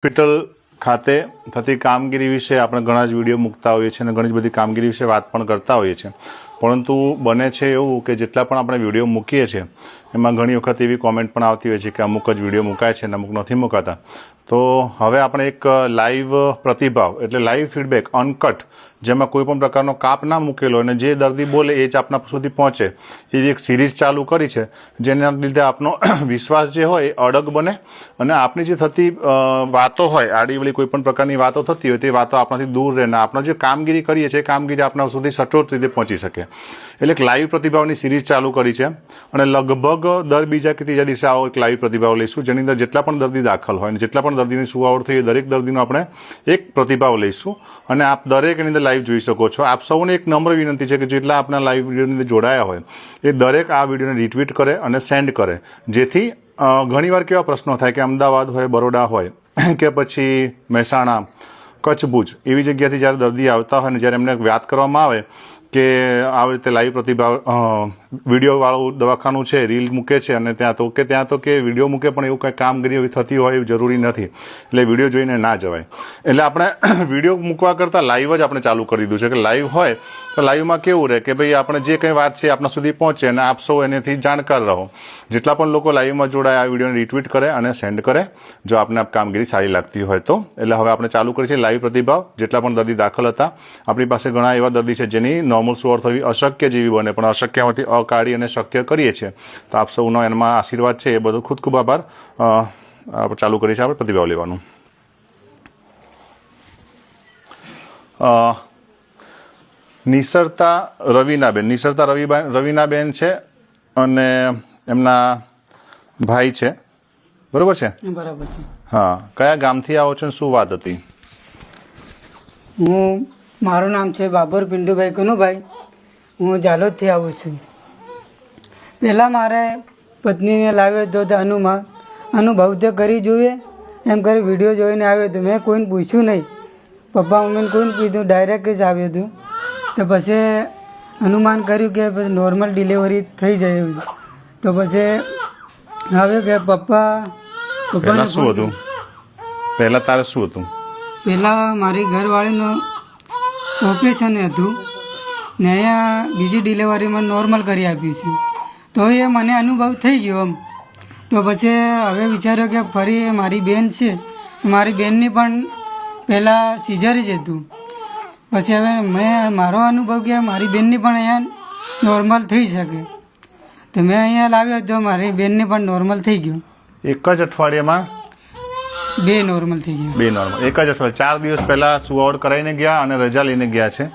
Hospital ખાતે થતી કામગીરી વિશે આપણે ઘણા જ વિડીયો મૂકતા હોઈએ છીએ અને ઘણી જ બધી કામગીરી વિશે વાત પણ કરતા હોઈએ છીએ, પરંતુ બને છે એવું કે જેટલા પણ આપણે વિડીયો મૂકીએ છીએ એમાં ઘણી વખત એવી કોમેન્ટ પણ આવતી હોય છે કે અમુક જ વિડીયો મુકાય છે અને અમુક નથી મુકાતા. તો હવે આપણે એક લાઈવ પ્રતિભાવ એટલે લાઈવ ફીડબેક અનકટ, જેમાં કોઈ પણ પ્રકારનો કાપ ના મૂકેલો અને જે દર્દી બોલે એ જ આપણા સુધી પહોંચે એવી એક સિરીઝ ચાલુ કરી છે, જેના લીધે આપનો વિશ્વાસ જે હોય એ અડગ બને અને આપણી જે થતી વાતો હોય, આડીવળી કોઈ પણ પ્રકારની વાતો થતી હોય તે વાતો આપણાથી દૂર રહે ને આપણે જે કામગીરી કરીએ છીએ એ કામગીરી આપણા સુધી સચોટ રીતે પહોંચી શકે. એટલે એક લાઈવ પ્રતિભાવની સિરીઝ ચાલુ કરી છે અને લગભગ દર બીજા કે ત્રીજા દિવસે આવો એક લાઈવ પ્રતિભાવ લઈશું, જેની અંદર જેટલા પણ દર્દી દાખલ હોય અને જેટલા પણ દર્દીની સુવાવડ થઈ દરેક દર્દીનો આપણે એક પ્રતિભાવ લઈશું અને આપ દરેક એની અંદર લાઈવ જોઈ શકો છો. આપ સૌને એક નમ્ર વિનંતી છે કે જેટલા આપણા લાઈવ વિડીયોની અંદર જોડાયા હોય એ દરેક આ વિડીયોને રિટ્વીટ કરે અને સેન્ડ કરે, જેથી ઘણીવાર કેવા પ્રશ્નો થાય કે અમદાવાદ હોય, બરોડા હોય કે પછી મહેસાણા, કચ્છ, ભુજ એવી જગ્યાથી જ્યારે દર્દી આવતા હોય ને જ્યારે એમને વાત કરવામાં આવે કે આવી રીતે લાઈવ પ્રતિભાવ વિડીયોવાળું દવાખાનું છે, રીલ મૂકે છે અને ત્યાં તો કે વિડીયો મૂકે પણ એવું કંઈ કામગીરી એવી થતી હોય એવું જરૂરી નથી, એટલે વિડીયો જોઈને ના જવાય. એટલે આપણે વિડીયો મૂકવા કરતાં લાઈવ જ આપણે ચાલુ કરી દીધું છે કે લાઈવ હોય તો લાઈવમાં કેવું રહે કે ભાઈ આપણે જે કંઈ વાત છે આપણા સુધી પહોંચે અને આપ સૌ એનાથી જાણકાર રહો. જેટલા પણ લોકો લાઈવમાં જોડાય આ વિડીયોને રિટ્વીટ કરે અને સેન્ડ કરે જો આપને આ કામગીરી સારી લાગતી હોય તો. એટલે હવે આપણે ચાલુ કરી છે લાઈવ પ્રતિભાવ. જેટલા પણ દર્દી દાખલ હતા, આપણી પાસે ઘણા એવા દર્દી છે જેની નોર્મલ સુવાવડ થવી અશક્ય જેવી બને પણ અશક્યમાંથી કાઢી અને શક્ય કરીએ છીએ. તો આપ સૌનો એમાં આશીર્વાદ છે એ બધો ખૂબ આભાર. આપણે ચાલુ કરીએ છીએ આપણે પ્રતિભાવ લેવાનું. નિસરતા રવીનાબેન છે અને એમના ભાઈ છે, બરોબર છે? બરાબર છે. હા, કયા ગામથી આવો છો, શું વાત હતી? મારું નામ છે બાબર પિન્ટુભાઈ કનુભાઈ. હું ઝાલોદથી આવું છું. પહેલાં મારે પત્નીને લાવ્યો હતો તો અનુભવ તો કરી જોઈએ એમ કરી વિડીયો જોઈને આવ્યો હતો. મેં કોઈને પૂછ્યું નહીં, પપ્પા મમ્મીને કોઈને કીધું, ડાયરેક્ટ જ આવ્યો હતું. તો પછી અનુમાન કર્યું કે પછી નોર્મલ ડિલિવરી થઈ જાય એવું. તો પછી આવ્યો કે પપ્પાને શું હતું? પહેલાં તારે શું હતું? પહેલાં મારી ઘરવાળીનું ઓપરેશન હતું ને અહીંયા બીજી ડિલિવરીમાં નોર્મલ કરી આપ્યું છે. તો એ મને અનુભવ થઈ ગયો એમ. તો પછી હવે વિચાર્યો કે ફરી મારી બેન છે, મારી બેનની પણ પહેલાં સિઝર જ હતું. પછી હવે મારો અનુભવ કે મારી બેનની પણ અહીંયા નોર્મલ થઈ શકે, તો મેં અહીંયા લાવ્યો તો મારી બેનની પણ નોર્મલ થઈ ગયું. એક જ અઠવાડિયામાં 2 નોર્મલ થઈ ગયા. 2 નોર્મલ એક જ અઠવાડિયે. 4 દિવસ પહેલાં સુવાવડ કરાવીને ગયા અને રજા લઈને ગયા છે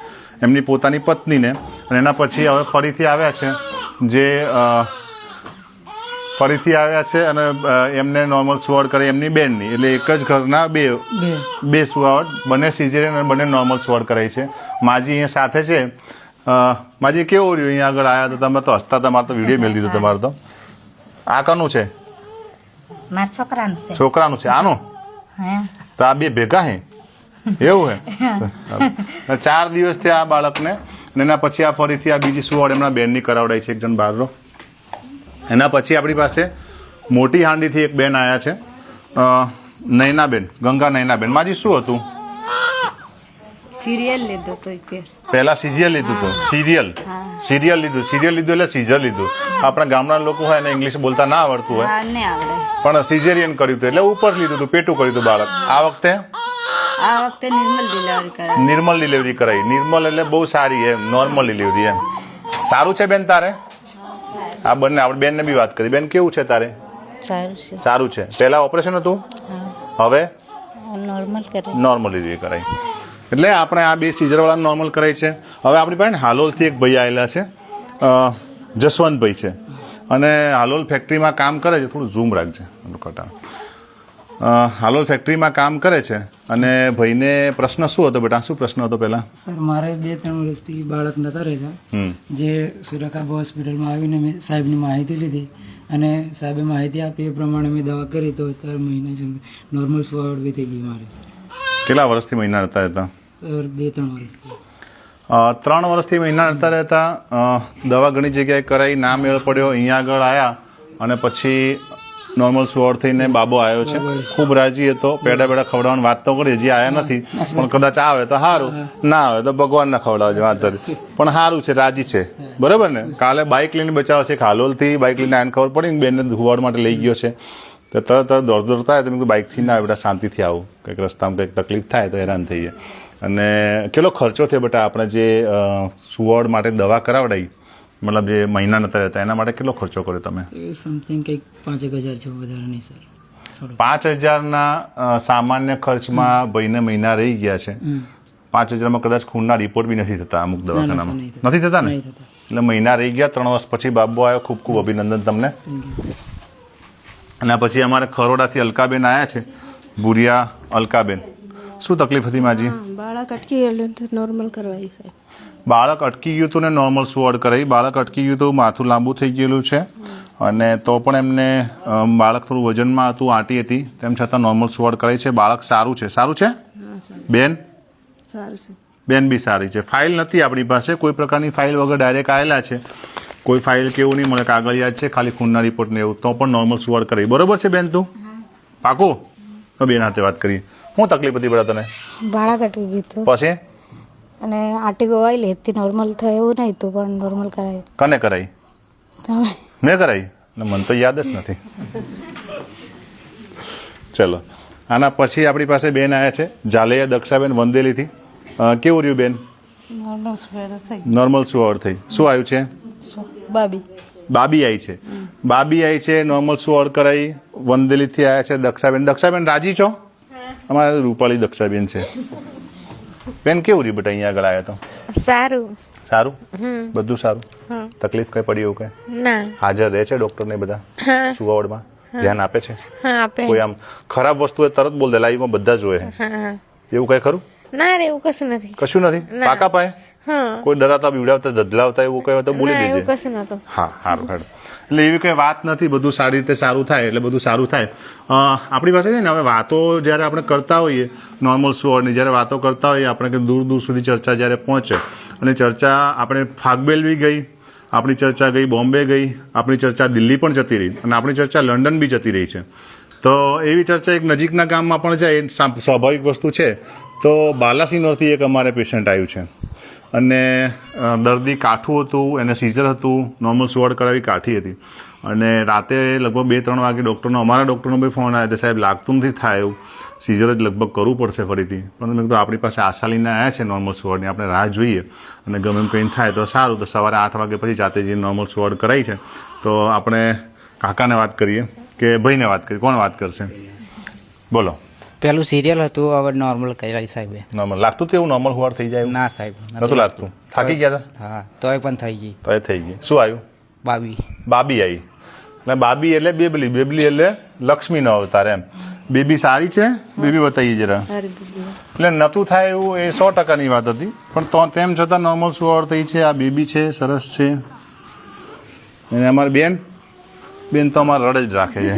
એમની પોતાની પત્નીને, અને એના પછી હવે ફરીથી આવ્યા છે અને એમને નોર્મલ સુવાવડ કરે એમની બેનની. એટલે એક જ ઘરના બે સુવાવડ, બંને સિઝેરિયન અને બંને નોર્મલ સુવાવડ કરાવી છે. માજી અહીંયા સાથે છે. માજી કેવું રહ્યું અહીંયા આગળ આવ્યા તો તમે તો હસતા, તમારે તો વિડીયો મેળ દીધો તમારે તો. આ કનું છે? છોકરાનું છે. આનું તો આ બે ભેગા હે એવું હે? 4 દિવસ થયા આ બાળકને, અને એના પછી આ ફરીથી આ બીજી સુવાવડ એમના બેનની કરાવડાઈ છે, એક જણ બહારનો. એના પછી આપણી પાસે મોટી હાંડીથી એક બેન આવ્યા છે, નયનાબેન, ગંગા નયનાબેન. માજી શું હતું? સિરિયલ લીધું તો પહેલા સિરિયલ લીધું હતું. સિરિયલ લીધું એટલે સીઝર લીધું. આપણા ગામડા લોકો હોય એને ઇંગ્લિશ બોલતા ના આવડતું હોય પણ સિઝેરિયન કર્યું હતું એટલે ઉપર લીધું હતું, પેટું કર્યું હતું બાળક. આ વખતે નિર્મલ ડિલિવરી કરાવી. નિર્મલ એટલે બહુ સારી એમ, નોર્મલ ડિલિવરી એમ. સારું છે બેન તારે? આ બંને આપણે બેનને બી વાત કરી. બેન કેવું છે તારે? સારું છે. પહેલા ઓપરેશન હતું, હવે નોર્મલ ડિલિવરી કરાવી. એટલે આપણે આ 2 સિઝરવાળા નોર્મલ કરાવી છે. હવે આપણી પાસે હાલોલથી એક ભાઈ આવેલા છે, જસવંતભાઈ છે, અને હાલોલ ફેક્ટરીમાં કામ કરે છે. થોડું ઝૂમ રાખજે કટા. હાલોલ ફેક્ટરીમાં કામ કરે છે અને ભાઈને પ્રશ્ન શું હતો બેટા? શું પ્રશ્ન હતો પહેલા? સર, મારે 2-3 વર્ષથી બાળક નતા રહેતા, જે સુરખાબા હોસ્પિટલમાં આવીને મેં સાહેબની માહિતી લીધી અને સાહેબે માહિતી આપી એ પ્રમાણે મેં દવા કરી તો 4 મહિના સુધી નોર્મલ સુવાવડ બી થઈ ગઈ મારે. કેટલા વર્ષથી મહિના નતા રહેતા? સર, 2-3 વર્ષથી. 3 વર્ષથી મહિના નતા રહેતા. દવા ઘણી જગ્યાએ કરાવી, ના મેળ પડ્યો, અહીંયા આગળ આવ્યા અને પછી નોર્મલ સુવડ થઈને બાબો આવ્યો છે, ખૂબ રાજી હતો, પેડા બેડા ખવડાવવાની વાત તો કરી, હજી આવ્યા નથી, પણ કદાચ આવે તો સારું, ના આવે તો ભગવાનને ખવડાવજો, વાત કરી, પણ સારું છે, રાજી છે, બરાબર ને. કાલે બાઇક લઈને બચાવો છે, હાલોલથી બાઇક લઈને આને ખબર પડી ને બેનને સુવડ માટે લઈ ગયો છે, તો તરત દોડતા થાય તો મેં બાઇકથી ના આવે બેટા, શાંતિથી આવું, કંઈક રસ્તામાં કંઈક તકલીફ થાય તો હેરાન થઈએ. અને કેટલો ખર્ચો થયો બેટા આપણે જે સુવડ માટે દવા કરાવડાવી, મતલબ જે મહિના નતા રહેતા એના માટે કેટલો ખર્ચો કર્યો તમે? સમથિંગ કંઈક 5,000 જેવું, વધારે નહીં સર. 5,000ના સામાન્ય ખર્ચમાં ભાઈને મહિના રહી ગયા છે. 5,000માં કદાચ ખૂનના રિપોર્ટ બી નથી થતા અમુક દવાખાનામાં, નથી થતા ને, એટલે મહિના રહી ગયા. 3 વર્ષ પછી બાબો આવ્યો, ખૂબ ખૂબ અભિનંદન તમને. અને પછી અમારે ખરોડાથી અલકાબેન આવ્યા છે, ભુરિયા અલકાબેન, શું તકલીફ હતી માજી? બાળક અટકી ગયેલું તો નોર્મલ કરવાયું સાહેબ. બાળક અટકી ગયું હતું ને નોર્મલ સુવડ કરાવી. બાળક અટકી ગયું હતું, માથું લાંબુ થઈ ગયેલું છે, અને તો પણ એમને બાળક થોડું વજનમાં હતું, આંટી હતી, તેમ છતાં નોર્મલ સુવડ કરાવી છે. બાળક સારું છે, સારું છે બેન? સારું છે બેન બી સારી છે. ફાઇલ નથી આપણી પાસે, કોઈ પ્રકારની ફાઇલ વગર ડાયરેક્ટ આવેલા છે, કોઈ ફાઇલ કેવું નહીં મળે, કાગળિયા છે ખાલી ખૂનના રિપોર્ટ ને એવું, તો પણ નોર્મલ સુવડ કરાવી. બરોબર છે બેન? તું પાકું? તો બેન હાથે વાત કરી. શું તકલીફ હતી બેટા તને? બાળક અટકી ગયું હતું પછી અને આટી ગવાઈ લેતી, નોર્મલ થાય એવું નહીં હતું, પણ નોર્મલ કરાયું. કને કરાવી? તમે મેં કરાવી ને, મને તો યાદ જ નથી. ચલો, આના પછી આપણી પાસે બેન આવ્યા છે, ઝાલૈયા દક્ષાબેન વંદેલીથી. કેવું રહ્યું બેન? નોર્મલ સુવડ થઈ. નોર્મલ સુવડ થઈ. શું આવ્યું છે? બાબી બાબી આવી છે. બાબી આવી છે, નોર્મલ સુવડ કરાવી, વંદેલીથી આવ્યા છે દક્ષાબેન. દક્ષાબેન રાજી છો? અમારે રૂપાળી દક્ષાબેન છે. બેન કેવું રહ્યું બેટા અહીંયા આગળ આવ્યા તો? સારું. સારું, બધું સારું? તકલીફ કઈ પડી એવું કઈ? ના. હાજર રહે છે ડોક્ટર ને બધા સુવડમાં? ધ્યાન આપે છે? હા આપે. કોઈ આમ ખરાબ વસ્તુ હોય તરત બોલ દે, લાઈવમાં બધા જોવે, એવું કઈ ખરું? ના રે એવું કશું નથી. કશું નથી? પાકા પાયે? હા. કોઈ ડરાતા બીવડાવતા ધદલાવતા એવું કઈ હોય તો બોલી ના એવું દેજે. કશું નતું. હા, સારું સારું. એટલે એવી કઈ વાત નથી, બધું સારી રીતે સારું થાય એટલે બધું સારું થાય. આપણી પાસે છે ને, હવે વાતો જ્યારે આપણે કરતા હોઈએ નોર્મલ સુવડની, જ્યારે વાતો કરતા હોઈએ આપણે, કે દૂર દૂર સુધી ચર્ચા જ્યારે પહોંચે, અને ચર્ચા આપણે ફાગબેલ બી ગઈ, આપણી ચર્ચા ગઈ બોમ્બે ગઈ, આપણી ચર્ચા દિલ્હી પણ જતી રહી, અને આપણી ચર્ચા લંડન બી જતી રહી છે. તો એવી ચર્ચા એક નજીકના ગામમાં પણ જાય, એ સ્વાભાવિક વસ્તુ છે. તો બાલાસિનોરથી એક અમારે પેશન્ટ આવ્યું છે, અને દર્દી કાઠું હતું, એને સીઝર હતું, નોર્મલ સુવડ કરાવી કાઠી હતી, અને રાતે લગભગ 2-3 વાગે ડૉક્ટરનો, અમારા ડૉક્ટરનો બી ફોન આવ્યો, સાહેબ લાગતું નથી થાય એવું, સીઝર જ લગભગ કરવું પડશે ફરીથી. પણ મેં કીધું આપણી પાસે આશા લઈને આવ્યા છે નોર્મલ સુવડની, આપણે રાહ જોઈએ, અને ગમે એમ કંઈ થાય તો સારું. તો સવારે 8 વાગે પછી જાતે જે નોર્મલ સુવડ કરાવી છે, તો આપણે કાકાને વાત કરીએ કે ભાઈને વાત કરીએ? કોણ વાત કરશે? બોલો. પેલું સિરિયલ હતું, હવે નોર્મલ કરેલી સાહેબે. નોર્મલ લાગતું હતું એવું? નોર્મલ સુવડ થઈ જાય? ના સાહેબ નતું લાગતું? થાકી ગયા હતા? હા, તોય પણ થઈ ગઈ. તો એ થઈ ગઈ. શું આવ્યું? બાબી. બાબી આવી. એટલે બાબી એટલે બેબલી, બેબલી એટલે લક્ષ્મીનો અવતાર એમ. બેબી સારી છે? બેબી બતાવીએ જરા. એટલે નતું થાય એવું એ 100%ની વાત હતી, પણ તો તેમ છતાં નોર્મલ સુવડ થઈ છે. આ બેબી છે, સરસ છે. અને અમારી બેન તો અમારે રડ જ રાખે છે.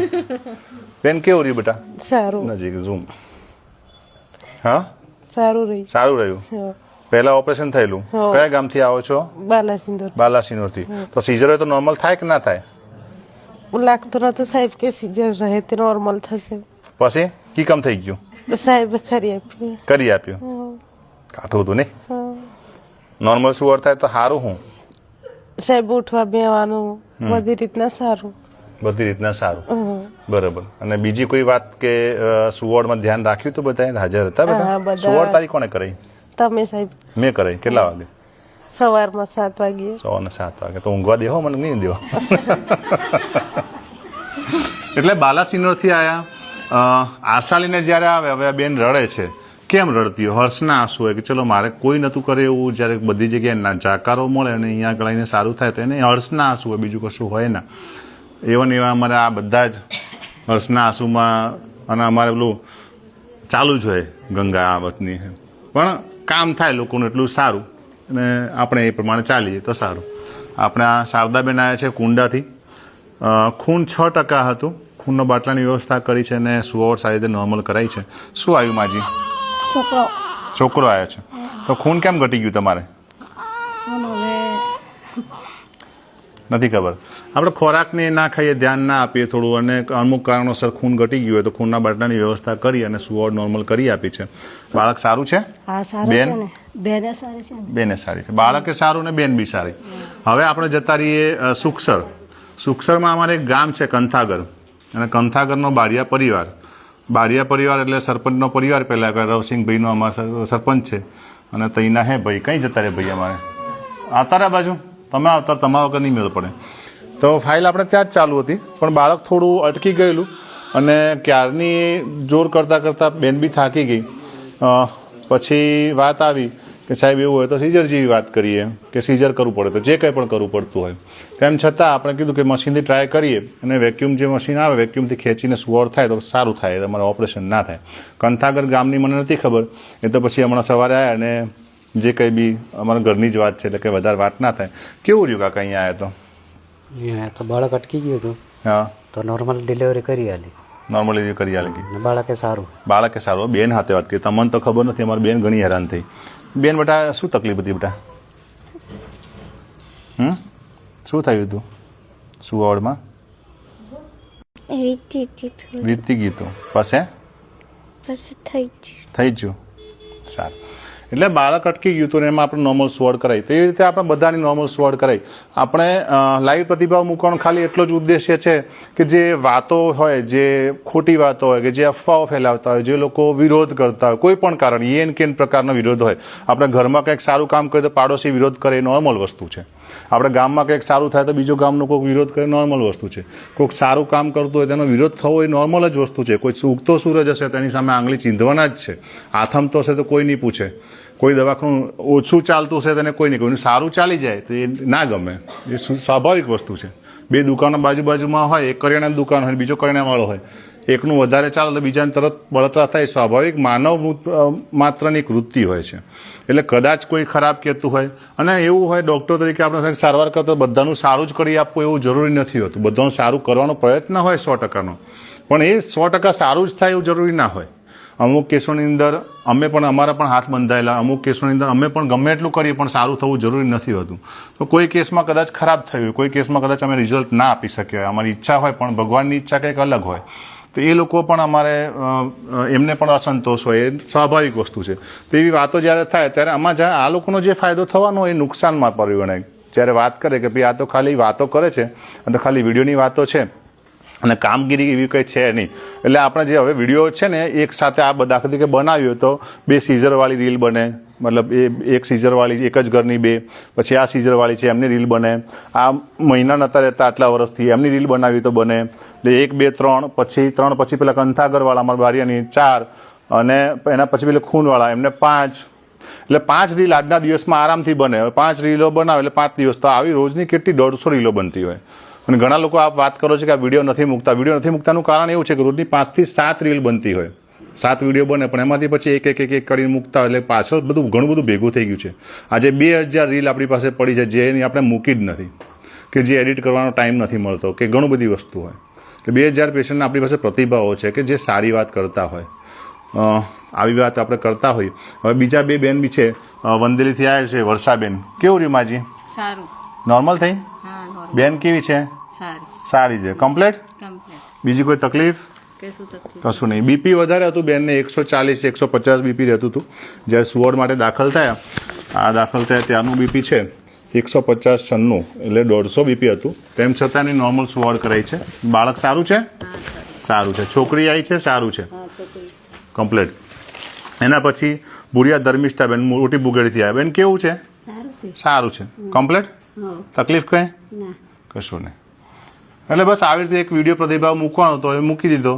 બેન કેવું રહ્યું બેટા? સારું. નજીક ઝૂમ. હા, સારું રહ્યું. સારું રહ્યું. પહેલા ઓપરેશન થયેલું? કયા ગામથી આવો છો? બાલાસિંદોર. બાલાસિનોરથી. તો સીઝર હોય તો નોર્મલ થાય કે ના થાય? લાગતું નતું સાહેબ કે સીઝર રહે તે નોર્મલ થશે. પછી કી કમ થઈ ગયું? સાહેબે ખરી આપ્યું. કરી આપ્યું. કાઠું હતું નહીં? નોર્મલ સુવડ થાય તો સારું. હું સાહેબ ઉઠવા બેવાનું બધી રીતના સારું. બધી રીતના સારું, બરાબર. અને બીજી કોઈ વાત કે સુવડમાં ધ્યાન રાખ્યું તો બધા હાજર હતા? હા, બધા. બધા. સુવડ તારી કોને કરાઈ? તમે સાહેબ? મેં કરાઈ. કેટલા વાગે? સવારમાં 7 વાગે. સવારના 7 વાગે. તો ઊંઘવા દેવો? મને નહીં દેવો. એટલે બાલાસિનોરથી આવ્યા, આશા લઈને જ્યારે આવે, હવે આ બેન રડે છે. કેમ રડતી હોય? હર્ષના આંસુ હોય કે ચલો મારે કોઈ નહોતું કરે એવું, જ્યારે બધી જગ્યાએ જાકારો મળે અને અહીંયા ગળાઈને સારું થાય તો એને હર્ષના આંસુ હોય, બીજું કશું હોય ના. એવા ને એવા અમારે આ બધા જ હર્ષના આંસુમાં, અને અમારે પેલું ચાલુ જ હોય ગંગા આવતની. પણ કામ થાય લોકોનું એટલું સારું, અને આપણે એ પ્રમાણે ચાલીએ તો સારું. આપણે આ શારદાબેન આવ્યા છે કુંડાથી. ખૂન 6% હતું, ખૂનનો બાટલાની વ્યવસ્થા કરી છે, અને સુવડ સારી રીતે નોર્મલ કરાવી છે. શું આવ્યું માજી? છોકરો આવ્યો છે. તો ખૂન કેમ ઘટી ગયું તમારે? નથી ખબર. આપણે ખોરાકને ના ખાઈએ, ધ્યાન ના આપીએ થોડું, અને અમુક કારણોસર ખૂન ઘટી ગયું હોય તો ખૂનના બાટલાની વ્યવસ્થા કરી અને સુવોર્ડ નોર્મલ કરી આપી છે. બાળક સારું છે? હા સારું બેન? છે ને બેને સારી છે ને બેને સારી છે, બાળકે સારું ને બેન બી સારી. હવે આપણે જતા રહીએ સુખસર. સુખસરમાં અમારે એક ગામ છે કંથાગર, અને કંથાગરનો બાળિયા પરિવાર એટલે સરપંચનો પરિવાર. પહેલાં રવસિંહભાઈનો અમારા સરપંચ છે, અને તઈના હે ભાઈ. કઈ જતા રહે ભાઈ અમારે? આવતા રહ્યા બાજુ તમે આવતા, તમારા વગર નહીં મેળ પડે. તો ફાઇલ આપણે ત્યાં જ ચાલુ હતી, પણ બાળક થોડું અટકી ગયેલું, અને ક્યારની જોર કરતાં કરતાં બેન બી થાકી ગઈ. પછી વાત આવી કે સાહેબ એવું હોય તો સીઝર જેવી વાત કરીએ, કે સીઝર કરવું પડે તો જે કંઈ પણ કરવું પડતું હોય. તેમ છતાં આપણે કીધું કે મશીનથી ટ્રાય કરીએ, અને વેક્યુમ જે મશીન આવે વેક્યુમથી ખેંચીને સુવોર થાય તો સારું થાય, તમારે ઓપરેશન ના થાય. કંથાગર ગામની મને નથી ખબર, એ તો પછી હમણાં સવારે આવ્યા, અને જે કંઈ બી અમારા ઘરની જ વાત છે, એટલે કંઈ વધારે વાત ના થાય. કેવું રહ્યું કાકા અહીંયા આવ્યા તો? અહીંયા તો બાળક અટકી ગયું હતું, હા, તો નોર્મલ ડિલિવરી કરી આલી. નોર્મલી કરી આલી. બાળકે સારું. બાળકે સારું. બેન હાથે વાત કરી, તમને તો ખબર નથી, અમારી બેન ઘણી હેરાન થઈ. બેન બેટા શું તકલીફ હતી બેટા? શું થયું હતું સુવોર્ડમાં? વીતી ગયું હતું પછી થઈ ગયું. સારું. એટલે બાળક અટકી ગયું હતું ને એમાં આપણે નોર્મલ સુવોર્ડ કરાવી. તો એ રીતે આપણે બધાની નોર્મલ સુવોર્ડ કરાવી. આપણે લાઈવ પ્રતિભાવ મૂકવાનો ખાલી એટલો જ ઉદ્દેશ્ય છે કે જે વાતો હોય, જે ખોટી વાતો હોય, કે જે અફવાઓ ફેલાવતા હોય, જે લોકો વિરોધ કરતા હોય, કોઈ પણ કારણ એન કેન પ્રકારનો વિરોધ હોય. આપણે ઘરમાં કંઈક સારું કામ કરીએ તો પાડોશી વિરોધ કરે, એ નોર્મલ વસ્તુ છે. આપણે ગામમાં કંઈક સારું થાય તો બીજો ગામનો કોઈક વિરોધ કરે, નોર્મલ વસ્તુ છે. કોઈક સારું કામ કરતું હોય તેનો વિરોધ થવો એ નોર્મલ જ વસ્તુ છે. કોઈ ઉગતો સૂરજ હશે તેની સામે આંગળી ચીંધવાના જ છે. આથમતો હશે તો કોઈ નહીં પૂછે. કોઈ દવાખાનું ઓછું ચાલતું હશે તેને કોઈ નહીં, કોઈનું સારું ચાલી જાય તો એ ના ગમે. એ સ્વાભાવિક વસ્તુ છે. બે દુકાનો બાજુમાં હોય, એક કરિયાણાની દુકાન હોય, બીજો કરિયાણાવાળો હોય, એકનું વધારે ચાલે તો બીજાને તરત બળતરા થાય. સ્વાભાવિક માનવ માત્રની એક વૃત્તિ હોય છે. એટલે કદાચ કોઈ ખરાબ કહેતું હોય, અને એવું હોય ડૉક્ટર તરીકે આપણે સારવાર કરતા બધાનું સારું જ કરી આપવું એવું જરૂરી નથી હોતું. બધાનું સારું કરવાનો પ્રયત્ન હોય 100%નો, પણ એ 100% સારું જ થાય એવું જરૂરી ના હોય. અમુક કેસોની અંદર અમે પણ, અમારા પણ હાથ બંધાયેલા. અમુક કેસોની અંદર અમે પણ ગમે એટલું કરીએ પણ સારું થવું જરૂરી નથી હોતું. તો કોઈ કેસમાં કદાચ ખરાબ થયું, કોઈ કેસમાં કદાચ અમે રિઝલ્ટ ના આપી શકીએ, અમારી ઈચ્છા હોય પણ ભગવાનની ઈચ્છા કંઈક અલગ હોય, તો એ લોકો પણ અમારે એમને પણ અસંતોષ હોય, એ સ્વાભાવિક વસ્તુ છે. તો એવી વાતો જ્યારે થાય ત્યારે આમાં આ લોકોનો જે ફાયદો થવાનો હોય એ નુકસાનમાં પરિવર્તાય. જ્યારે વાત કરે કે ભાઈ આ તો ખાલી વાતો કરે છે, અને ખાલી વિડીયોની વાતો છે, અને કામગીરી એવી કંઈ છે નહીં. એટલે આપણે જે હવે વિડીયો છે ને એક સાથે આ દાખલા તરીકે બનાવ્યો તો 2 સીઝરવાળી રીલ બને, મતલબ એ એક સીઝરવાળી એક જ ઘરની 2, પછી આ સીઝરવાળી છે એમની રીલ બને, આ મહિના નહોતા રહેતા આટલા વર્ષથી એમની રીલ બનાવી તો બને. એટલે 1 2 3 પછી પેલા કંથાગરવાળા અમારા બારિયાની 4, અને એના પછી પેલા ખૂનવાળા એમને 5. એટલે 5 રીલ આજના દિવસમાં આરામથી બને. 5 રીલો બનાવે એટલે 5 દિવસ. તો આવી રોજની કેટલી 150 રીલો બનતી હોય. અને ઘણા લોકો આપ વાત કરો છો કે આ વિડીયો નથી મૂકતા. વિડીયો નથી મૂકતાનું કારણ એવું છે કે રોજની 5 થી 7 રીલ બનતી હોય, 7 વિડીયો બને, પણ એમાંથી પછી એક કરીને મૂકતા હોય. એટલે પાછળ ઘણું બધું ભેગું થઈ ગયું છે. આજે 2000 રીલ આપણી પાસે પડી છે જેની આપણે મૂકી જ નથી, કે જે એડિટ કરવાનો ટાઈમ નથી મળતો, કે ઘણું બધી વસ્તુ હોય. એટલે 2000 પેશન્ટના આપણી પાસે પ્રતિભાવો છે કે જે સારી વાત કરતા હોય. આવી વાત આપણે કરતા હોઈએ. હવે બીજા 2 બેન બી છે, વંદેલીથી આવ્યા છે, વર્ષાબેન. કેવું રહ્યું માજી? સારું. નોર્મલ થઈ? હા નોર્મલ. બેન કેવી છે? સારી છે. કમ્પ્લીટ? બીજી કોઈ તકલીફ? કશું નહીં. બીપી વધારે હતું બેનને, 140 150 બીપી રહેતું હતું. જ્યારે સુવોર્ડ માટે દાખલ થયા, ત્યારનું બીપી છે 150/96, એટલે 150 બીપી હતું. તેમ છતાં એની નોર્મલ સુવોર્ડ કરાઈ છે. બાળક સારું છે? સારું છે. છોકરી આવી છે? સારું છે. કમ્પ્લીટ. એના પછી ભુડિયા ધર્મિષ્ઠાબેન મોટી બુગેડીથી આવ્યા. બેન કેવું છે? સારું છે. કમ્પ્લીટ? તકલીફ કંઈ? કશું નહીં. એટલે બસ આવી રીતે એક વિડીયો પ્રતિભાવ મૂકવાનો તો એ મૂકી દીધો.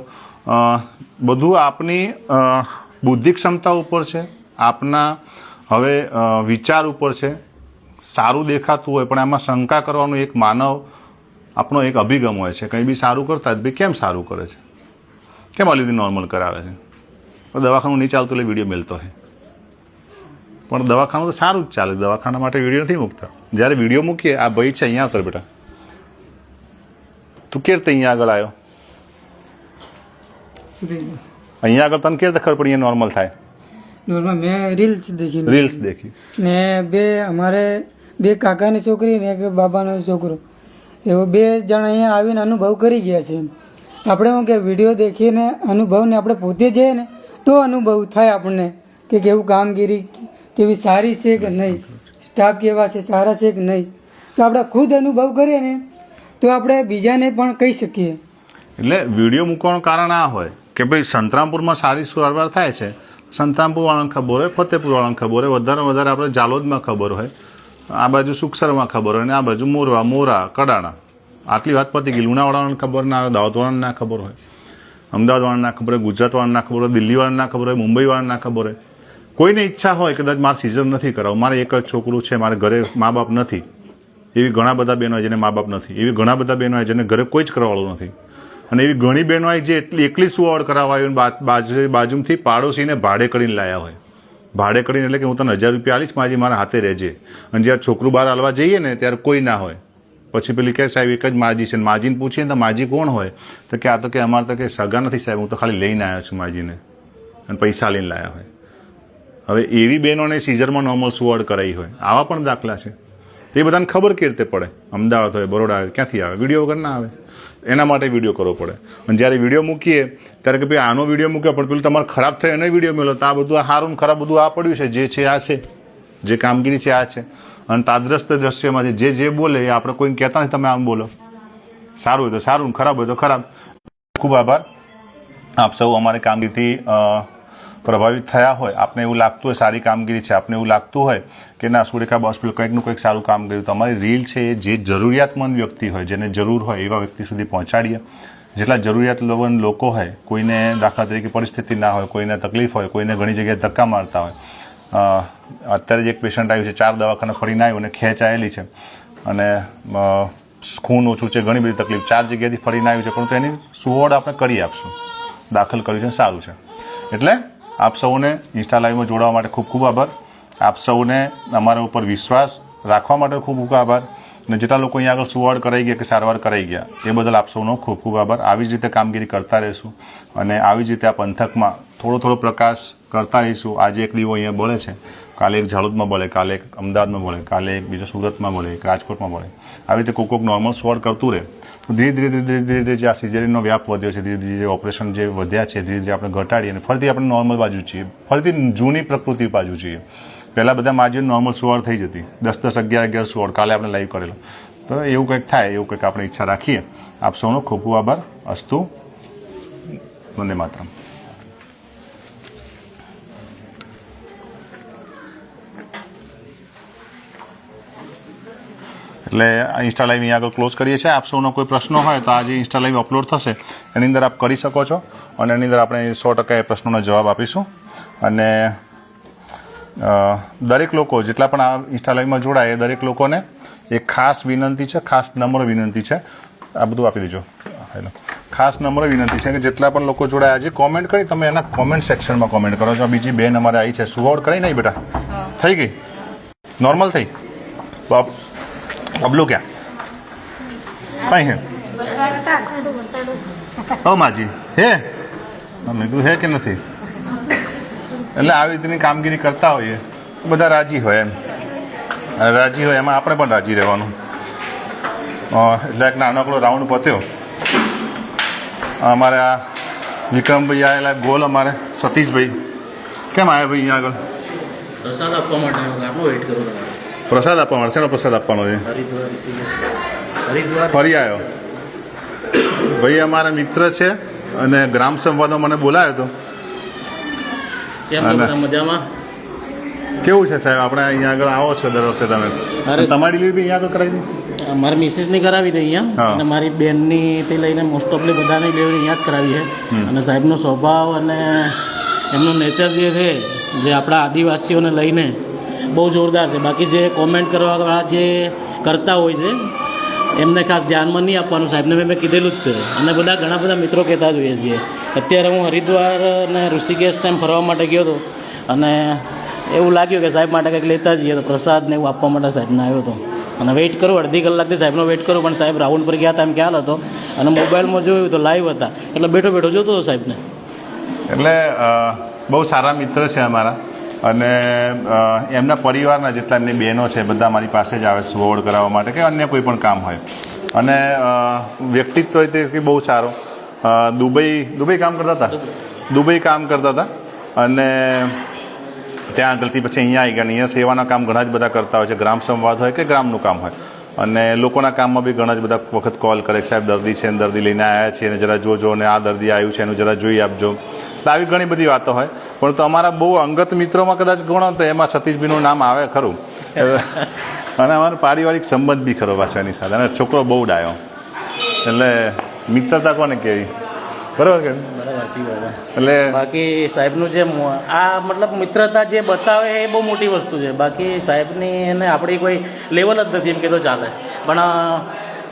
બધું આપની બુદ્ધિ ક્ષમતા ઉપર છે, આપના હવે વિચાર ઉપર છે. સારું દેખાતું હોય પણ એમાં શંકા કરવાનું એક માનવ આપણો એક અભિગમ હોય છે. કંઈ બી સારું કરતા જ ભાઈ કેમ સારું કરે છે, કેમ આ લીધે નોર્મલ કરાવે છે, દવાખાનું નહીં ચાલતું એટલે વિડીયો મેળતો હોય. પણ દવાખાનું તો સારું જ ચાલે, દવાખાના માટે વિડીયો નથી મૂકતા. જ્યારે વિડીયો મૂકીએ, આ ભાઈ છે અહીંયા આવતો બેટા, તું કેર અહીંયા આગળ આવ્યો, અહીંયા આગળ તને કેર ખબર પડી નોર્મલ થાય? નોર્મલ મેં રીલ્સ દેખી ને અમારે 2 કાકાની છોકરી ને એક બાબાનો છોકરો, એવો 2 જણ અહીંયા આવીને અનુભવ કરી ગયા છે. આપણે શું કે વિડીયો દેખીને અનુભવને આપણે પોતે જઈએ ને તો અનુભવ થાય આપણને કે કેવું કામગીરી કેવી સારી છે કે નહીં, સ્ટાફ કેવા છે, સારા છે કે નહીં. તો આપણે ખુદ અનુભવ કરીએ ને તો આપણે બીજાને પણ કહી શકીએ. એટલે વિડીયો મૂકવાનું કારણ આ હોય કે ભાઈ સંતરામપુરમાં સારી સારવાર થાય છે, સંતરામપુરવાળાને ખબર હોય, ફતેપુરવાળાને ખબર હોય, વધારે આપણે જાલોદમાં ખબર હોય, આ બાજુ સુખસરમાં ખબર હોય, ને આ બાજુ મોરા કડાણા, આટલી વાત પતી ગઈ. લુણાવાળાને ખબર ના હોય, દાહોદવાળાને ના ખબર હોય, અમદાવાદવાળાને ના ખબર હોય, ગુજરાતવાળાને ના ખબર હોય, દિલ્હીવાળાને ના ખબર હોય, મુંબઈવાળાને ના ખબર હોય. કોઈને ઈચ્છા હોય કદાચ મારે સિઝર નથી કરાવવું, મારે એક જ છોકરું છે, મારે ઘરે મા બાપ નથી, એવી ઘણા બધા બહેનો હોય જેને મા બાપ નથી, એવી ઘણા બધા બહેનો હોય જેને ઘરે કોઈ જ કરવાવાળું નથી, અને એવી ઘણી બહેનો હોય જે એકલી સુવાવડ કરાવવા આવી બાજુથી પાડોશીને ભાડે કરીને લાયા હોય. ભાડે કરીને એટલે કે હું તને 1000 રૂપિયા આલીશ, માજી મારા હાથે રહેજે. અને જ્યારે છોકરું બહાર હાલવા જઈએ ને ત્યારે કોઈ ના હોય. પછી પેલી કહે સાહેબ એક જ માજી છે, માજીને પૂછીએ તો માજી કોણ હોય, તો કે આ તો કે અમારે તો કે સગા નથી સાહેબ, હું તો ખાલી લઈને આવ્યો છું માજીને, અને પૈસા લઈને લાયા હોય. હવે એવી બહેનોને સિઝરમાં નોર્મલ સુવાવડ કરાવી હોય, આવા પણ દાખલા છે. તો એ બધાને ખબર કેવી રીતે પડે? અમદાવાદ હોય, બરોડા હોય, ક્યાંથી આવે? વિડીયો વગર ના આવે. એના માટે વિડીયો કરવો પડે. અને જ્યારે વિડીયો મૂકીએ ત્યારે કે ભાઈ આનો વિડીયો મૂક્યો પણ પેલું તમારે ખરાબ થાય એનો વિડીયો મેળવો, તો આ બધું આ સારું ખરાબ બધું આ પડ્યું છે, જે છે આ છે, જે કામગીરી છે આ છે. અને તાદ્રસ્ત દ્રશ્યમાં જે બોલે એ આપણે કોઈને કહેતા નથી તમે આમ બોલો. સારું હોય તો સારું, ખરાબ હોય તો ખરાબ. ખૂબ આભાર. આપ સૌ અમારી કામગીરીથી પ્રભાવિત થયા હોય, આપને એવું લાગતું હોય સારી કામગીરી છે, આપને એવું લાગતું હોય કે ના સુરેખા બોસ પેલું કંઈકનું કંઈક સારું કામ કર્યું, તો અમારી રીલ છે એ જે જરૂરિયાતમંદ વ્યક્તિ હોય, જેને જરૂર હોય એવા વ્યક્તિ સુધી પહોંચાડીએ. જેટલા જરૂરિયાતમંદ લોકો હોય, કોઈને દાખલા તરીકે પરિસ્થિતિ ના હોય, કોઈને તકલીફ હોય, કોઈને ઘણી જગ્યાએ ધક્કા મારતા હોય. અત્યારે જ એક પેશન્ટ આવ્યું છે, 4 દવાખાના ફરીને આવ્યું અને ખેંચ આવેલી છે, અને ખૂન ઓછું છે, ઘણી બધી તકલીફ, 4 જગ્યાએથી ફરીને આવ્યું છે, પરંતુ એની સુવડ આપણે કરી આપશું. દાખલ કર્યું છે, સારું છે. એટલે આપ સૌને ઇન્સ્ટા લાઈવમાં જોડાવા માટે ખૂબ ખૂબ આભાર. આપ સૌને અમારા ઉપર વિશ્વાસ રાખવા માટે ખૂબ ખૂબ આભાર. અને જેટલા લોકો અહીંયા આગળ સુવાવડ કરાઈ ગયા કે સારવાર કરાઈ ગયા એ બદલ આપ સૌનો ખૂબ ખૂબ આભાર. આવી જ રીતે કામગીરી કરતા રહીશું અને આવી જ રીતે આ પંથકમાં થોડો પ્રકાશ કરતા રહીશું. આજે એક દીવો અહીંયા બળે છે, કાલે એક ઝાલોદમાં બળે, કાલે એક અમદાવાદમાં બળે, કાલે એક બીજો સુરતમાં બળે, એક રાજકોટમાં બળે. આવી રીતે કોઈક નોર્મલ સુવાવડ કરતું રહે. ધીરે ધીરે જે આ સિઝેરિયનનો વ્યાપ વધ્યો છે, ધીરે ધીરે જે ઓપરેશન જે વધ્યા છે, ધીરે ધીરે આપણે ઘટાડીએ અને ફરીથી આપણે નોર્મલ બાજુ છીએ, ફરીથી જૂની પ્રકૃતિ બાજુ છીએ. પહેલાં બધા માજીઓની નોર્મલ સુવાવડ થઈ જતી, 10-10, 11-11 સુવાવડ, કાલે આપણે લાઈવ કરેલો. તો એવું કંઈક થાય, એવું કંઈક આપણે ઈચ્છા રાખીએ. આપ સૌનો ખૂબ ખૂબ આભાર. અસ્તુ. વંદે માતરમ. એટલે ઇન્સ્ટા લાઈવ અહીંયા આગળ ક્લોઝ કરીએ છીએ. આપ સૌનો કોઈ પ્રશ્નો હોય તો આજે ઇન્સ્ટા લાઈવ અપલોડ થશે, એની અંદર આપ કરી શકો છો, અને એની અંદર આપણે 100% એ પ્રશ્નોનો જવાબ આપીશું. અને દરેક લોકો જેટલા પણ આ ઇન્સ્ટા લાઈવમાં જોડાય એ દરેક લોકોને એક ખાસ વિનંતી છે, ખાસ નમ્ર વિનંતી છે. આ બધું આપી દેજો. ખાસ નમ્ર વિનંતી છે કે જેટલા પણ લોકો જોડાયા આજે કોમેન્ટ કરી, તમે એના કોમેન્ટ સેક્શનમાં કોમેન્ટ કરો છો. બીજી બેન અમારે આવી છે, સુવાવડ કરી નહીં બેટા? થઈ ગઈ? નોર્મલ થઈ? અબલું ક્યાં કઈ હે? ઓ માજી હે? મેં કીધું હે કે નથી? એટલે આવી રીતની કામગીરી કરતા હોઈએ બધા રાજી હોય, એમ રાજી હોય એમાં આપણે પણ રાજી રહેવાનું. એટલે એક નાનકડો રાઉન્ડ પત્યો. અમારે આ વિક્રમભાઈ આવેલા ગોલ, અમારે સતીશભાઈ કેમ આવ્યા ભાઈ અહીંયા આગળ? પ્રસાદ આપવા માટે આટલો વેઇટ કરો. પ્રસાદ આપવા માટે શેનો પ્રસાદ આપવાનો છે? હરિદ્વાર ફરી આવ્યો ભાઈ, અમારા મિત્ર છે અને ગ્રામ સંવાદમાં મને બોલાવ્યો હતો. મજામાં કેવું છે સાહેબ? આપણે અહીંયા આગળ આવો છો દર વખતે તમે, તમારી ડિલિવરી અહીંયા આગળ કરાવી દીધી? મારી મિસિસની કરાવી હતી અહીંયા, અને મારી બેનની તે લઈને મોસ્ટ ઓફલી બધાની ડિલિવરી અહીંયા જ કરાવી છે. અને સાહેબનો સ્વભાવ અને એમનું નેચર જે છે, જે આપણા આદિવાસીઓને લઈને બહુ જોરદાર છે. બાકી જે કોમેન્ટ કરવાવાળા જે કરતા હોય છે એમને ખાસ ધ્યાનમાં નહીં આપવાનું, સાહેબને મેં કીધેલું જ છે. અને બધા ઘણા બધા મિત્રો કહેતા જોઈએ છીએ. અત્યારે હું હરિદ્વાર અને ઋષિકેશ ટાઈમ ફરવા માટે ગયો હતો, અને એવું લાગ્યું કે સાહેબ માટે કંઈક લેતા જઈએ, તો પ્રસાદ ને એવું આપવા માટે સાહેબને આવ્યો હતો. અને વેઇટ કરું, અડધી કલાકથી સાહેબનો વેઇટ કરું, પણ સાહેબ રાઉન્ડ પર ગયા હતા એમ ખ્યાલ હતો, અને મોબાઈલમાં જોયું તો લાઈવ હતા, એટલે બેઠો જોતો હતો સાહેબને. એટલે બહુ સારા મિત્ર છે અમારા, અને એમના પરિવારના જેટલા એમની બહેનો છે બધા મારી પાસે જ આવે સુવાવડ કરાવવા માટે કે અન્ય કોઈ પણ કામ હોય. અને વ્યક્તિત્વ તે બહુ સારું. દુબઈ કામ કરતા હતા, દુબઈ કામ કરતા હતા અને ત્યાં આગળથી પછી અહીંયા આવી ગયા. અહીંયા સેવાના કામ ઘણા જ બધા કરતા હોય છે, ગ્રામ સંવાદ હોય કે ગ્રામનું કામ હોય. અને લોકોના કામમાં બી ઘણા જ બધા વખત કોલ કરે કે સાહેબ દર્દી છે, દર્દી લઈને આવ્યા છીએ અને જરા જોજો, અને આ દર્દી આવ્યું છે એનું જરા જોઈ આપજો. તો આવી ઘણી બધી વાતો હોય. પણ તો અમારા બહુ અંગત મિત્રોમાં કદાચ ગણો તો એમાં સતીશભાઈનું નામ આવે ખરું. અને અમારો પારિવારિક સંબંધ બી ખરો પાછો એની સાથે. અને છોકરો બહુ ડાયો, એટલે મિત્રતા કોને કહેવી, બરાબર કે? એટલે બાકી સાહેબનું જે આ મતલબ મિત્રતા જે બતાવે એ બહુ મોટી વસ્તુ છે. બાકી સાહેબની એને આપણી કોઈ લેવલ જ નથી એમ કે તો ચાલે. પણ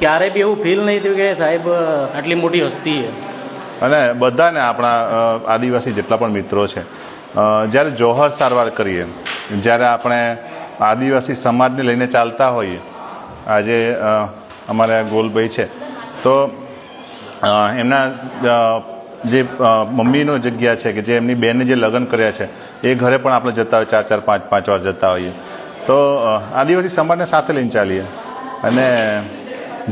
ક્યારેય બી એવું ફીલ નહીં થયું કે સાહેબ આટલી મોટી હસ્તી છે. અને બધાને આપણા આદિવાસી જેટલા પણ મિત્રો છે, જ્યારે જોહર સારવાર કરીએ, જ્યારે આપણે આદિવાસી સમાજને લઈને ચાલતા હોઈએ, આજે અમારા ગોલભાઈ છે તો એમના જે મમ્મીનો જગ્યા છે કે જે એમની બેનને જે લગ્ન કર્યા છે એ ઘરે પણ આપણે જતા હોય, 4-4, 5-5 વાર જતા હોઈએ. તો આદિવાસી સમાજને સાથે લઈને ચાલીએ. અને